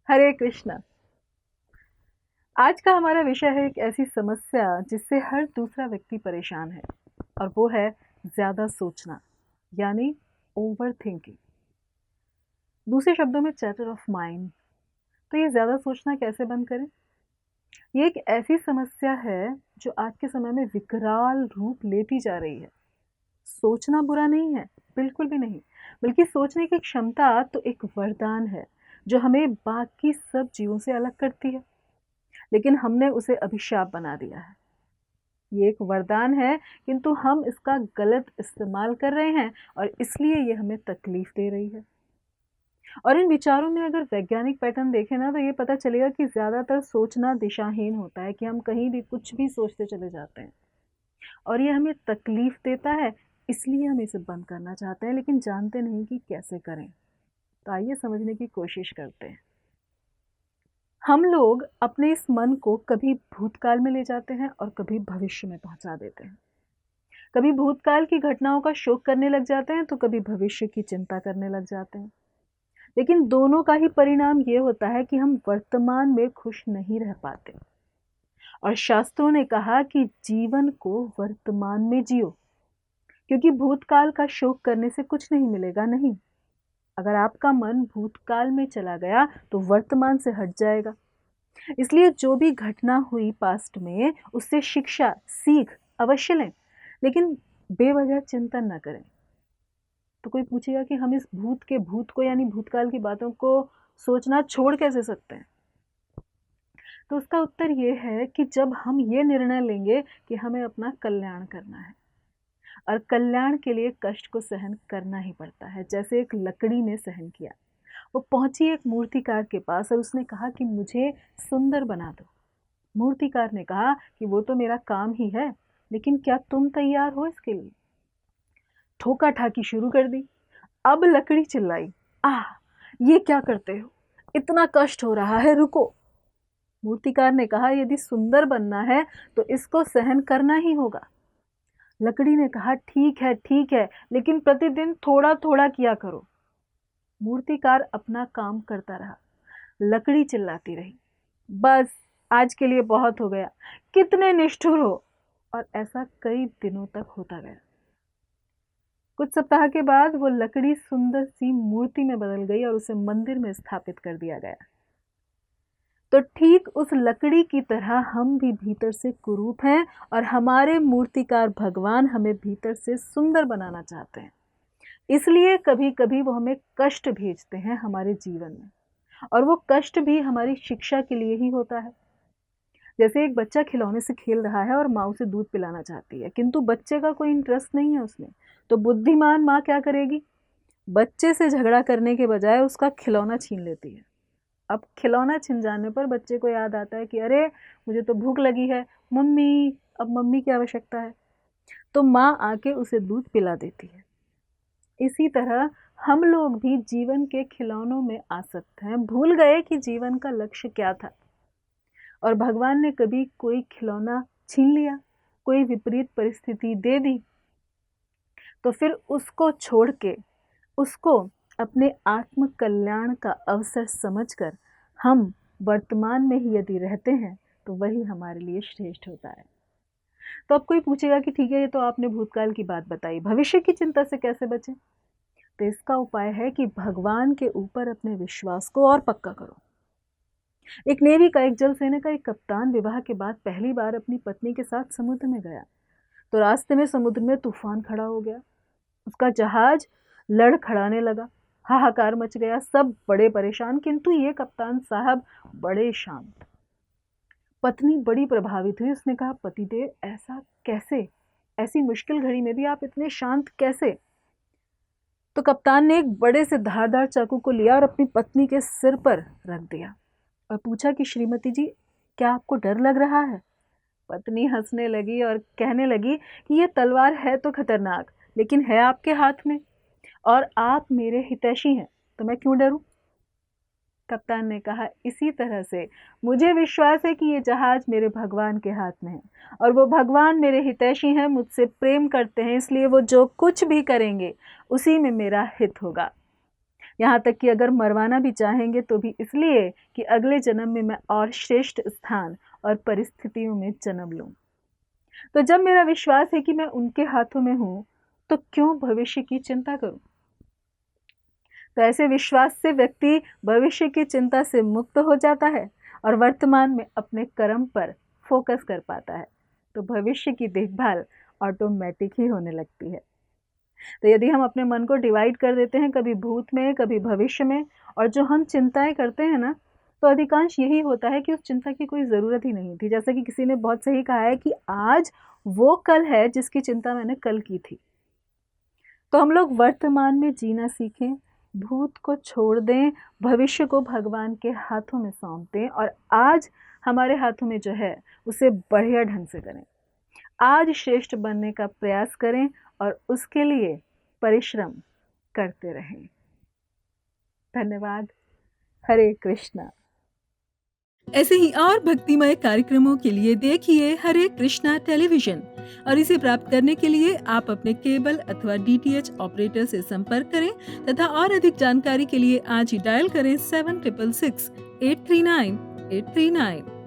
हरे कृष्णा। आज का हमारा विषय है एक ऐसी समस्या जिससे हर दूसरा व्यक्ति परेशान है, और वो है ज़्यादा सोचना, यानी ओवर थिंकिंग। दूसरे शब्दों में चैटर ऑफ माइंड। तो ये ज़्यादा सोचना कैसे बंद करें? ये एक ऐसी समस्या है जो आज के समय में विकराल रूप लेती जा रही है। सोचना बुरा नहीं है, बिल्कुल भी नहीं, बल्कि सोचने की क्षमता तो एक वरदान है जो हमें बाकी सब जीवों से अलग करती है। लेकिन हमने उसे अभिशाप बना दिया है। ये एक वरदान है, किंतु हम इसका गलत इस्तेमाल कर रहे हैं और इसलिए ये हमें तकलीफ दे रही है। और इन विचारों में अगर वैज्ञानिक पैटर्न देखें ना, तो ये पता चलेगा कि ज़्यादातर सोचना दिशाहीन होता है, कि हम कहीं भी कुछ भी सोचते चले जाते हैं और ये हमें तकलीफ देता है। इसलिए हम इसे बंद करना चाहते हैं, लेकिन जानते नहीं कि कैसे करें। तो आइए समझने की कोशिश करते हैं। हम लोग अपने इस मन को कभी भूतकाल में ले जाते हैं और कभी भविष्य में पहुंचा देते हैं। कभी भूतकाल की घटनाओं का शोक करने लग जाते हैं, तो कभी भविष्य की चिंता करने लग जाते हैं। लेकिन दोनों का ही परिणाम ये होता है कि हम वर्तमान में खुश नहीं रह पाते। और शास्त्रों ने कहा कि जीवन को वर्तमान में जियो, क्योंकि भूतकाल का शोक करने से कुछ नहीं मिलेगा। नहीं, अगर आपका मन भूतकाल में चला गया तो वर्तमान से हट जाएगा। इसलिए जो भी घटना हुई पास्ट में, उससे शिक्षा सीख अवश्य लें, लेकिन बेवजह चिंतन न करें। तो कोई पूछेगा कि हम इस भूत को यानी भूतकाल की बातों को सोचना छोड़ कैसे सकते हैं? तो उसका उत्तर ये है कि जब हम ये निर्णय लेंगे कि हमें अपना कल्याण करना है, और कल्याण के लिए कष्ट को सहन करना ही पड़ता है। जैसे एक लकड़ी ने सहन किया। वो पहुंची एक मूर्तिकार के पास और उसने कहा कि मुझे सुंदर बना दो। मूर्तिकार ने कहा कि वो तो मेरा काम ही है, लेकिन क्या तुम तैयार हो इसके लिए? ठोका ठाकी शुरू कर दी। अब लकड़ी चिल्लाई, आह, ये क्या करते हो? इतना कष्ट हो रहा है, रुको। मूर्तिकार ने कहा, यदि सुंदर बनना है तो इसको सहन करना ही होगा। लकड़ी ने कहा, ठीक है, लेकिन प्रतिदिन थोड़ा थोड़ा किया करो। मूर्तिकार अपना काम करता रहा। लकड़ी चिल्लाती रही, बस, आज के लिए बहुत हो गया, कितने निष्ठुर हो। और ऐसा कई दिनों तक होता गया। कुछ सप्ताह के बाद वो लकड़ी सुंदर सी मूर्ति में बदल गई और उसे मंदिर में स्थापित कर दिया गया। तो ठीक उस लकड़ी की तरह हम भी भीतर से कुरूप हैं, और हमारे मूर्तिकार भगवान हमें भीतर से सुंदर बनाना चाहते हैं। इसलिए कभी कभी वो हमें कष्ट भेजते हैं हमारे जीवन में, और वो कष्ट भी हमारी शिक्षा के लिए ही होता है। जैसे एक बच्चा खिलौने से खेल रहा है और माँ उसे दूध पिलाना चाहती है, किंतु बच्चे का कोई इंटरेस्ट नहीं है उसमें। तो बुद्धिमान माँ क्या करेगी? बच्चे से झगड़ा करने के बजाय उसका खिलौना छीन लेती है। अब खिलौना छिन जाने पर बच्चे को याद आता है कि अरे, मुझे तो भूख लगी है, मम्मी, अब मम्मी की आवश्यकता है। तो माँ आके उसे दूध पिला देती है। इसी तरह हम लोग भी जीवन के खिलौनों में आसक्त हैं, भूल गए कि जीवन का लक्ष्य क्या था। और भगवान ने कभी कोई खिलौना छीन लिया, कोई विपरीत परिस्थिति दे दी, तो फिर उसको छोड़ के उसको अपने आत्म कल्याण का अवसर समझकर हम वर्तमान में ही यदि रहते हैं, तो वही हमारे लिए श्रेष्ठ होता है। तो अब कोई पूछेगा कि ठीक है, ये तो आपने भूतकाल की बात बताई, भविष्य की चिंता से कैसे बचें? तो इसका उपाय है कि भगवान के ऊपर अपने विश्वास को और पक्का करो। एक नेवी का, एक जल सेना का एक कप्तान विवाह के बाद पहली बार अपनी पत्नी के साथ समुद्र में गया। तो रास्ते में समुद्र में तूफान खड़ा हो गया। उसका जहाज लड़खड़ाने लगा, हाहाकार मच गया, सब बड़े परेशान, किंतु ये कप्तान साहब बड़े शांत। पत्नी बड़ी प्रभावित हुई। उसने कहा, पतिदेव, ऐसा कैसे? ऐसी मुश्किल घड़ी में भी आप इतने शांत कैसे? तो कप्तान ने एक बड़े से धारदार चाकू को लिया और अपनी पत्नी के सिर पर रख दिया और पूछा कि श्रीमती जी, क्या आपको डर लग रहा है? पत्नी हंसने लगी और कहने लगी कि ये तलवार है तो खतरनाक, लेकिन है आपके हाथ में, और आप मेरे हितैषी हैं, तो मैं क्यों डरूं? कप्तान ने कहा, इसी तरह से मुझे विश्वास है कि ये जहाज मेरे भगवान के हाथ में है, और वो भगवान मेरे हितैषी हैं, मुझसे प्रेम करते हैं, इसलिए वो जो कुछ भी करेंगे उसी में मेरा हित होगा। यहाँ तक कि अगर मरवाना भी चाहेंगे तो भी इसलिए कि अगले जन्म में मैं और श्रेष्ठ स्थान और परिस्थितियों में जन्म लूं। तो जब मेरा विश्वास है कि मैं उनके हाथों में हूं, तो क्यों भविष्य की चिंता करूं? तो ऐसे विश्वास से व्यक्ति भविष्य की चिंता से मुक्त हो जाता है और वर्तमान में अपने कर्म पर फोकस कर पाता है। तो भविष्य की देखभाल ऑटोमेटिक ही होने लगती है। तो यदि हम अपने मन को डिवाइड कर देते हैं, कभी भूत में, कभी भविष्य में, और जो हम चिंताएं करते हैं ना, तो अधिकांश यही होता है कि उस चिंता की कोई ज़रूरत ही नहीं थी। जैसा कि किसी ने बहुत सही कहा है कि आज वो कल है जिसकी चिंता मैंने कल की थी। तो हम लोग वर्तमान में जीना सीखें, भूत को छोड़ दें, भविष्य को भगवान के हाथों में सौंप दें और आज हमारे हाथों में जो है उसे बढ़िया ढंग से करें। आज श्रेष्ठ बनने का प्रयास करें और उसके लिए परिश्रम करते रहें। धन्यवाद। हरे कृष्णा। ऐसे ही और भक्तिमय कार्यक्रमों के लिए देखिए हरे कृष्णा टेलीविजन और इसे प्राप्त करने के लिए आप अपने केबल अथवा DTH ऑपरेटर से संपर्क करें तथा और अधिक जानकारी के लिए आज ही डायल करें 7666 839 839।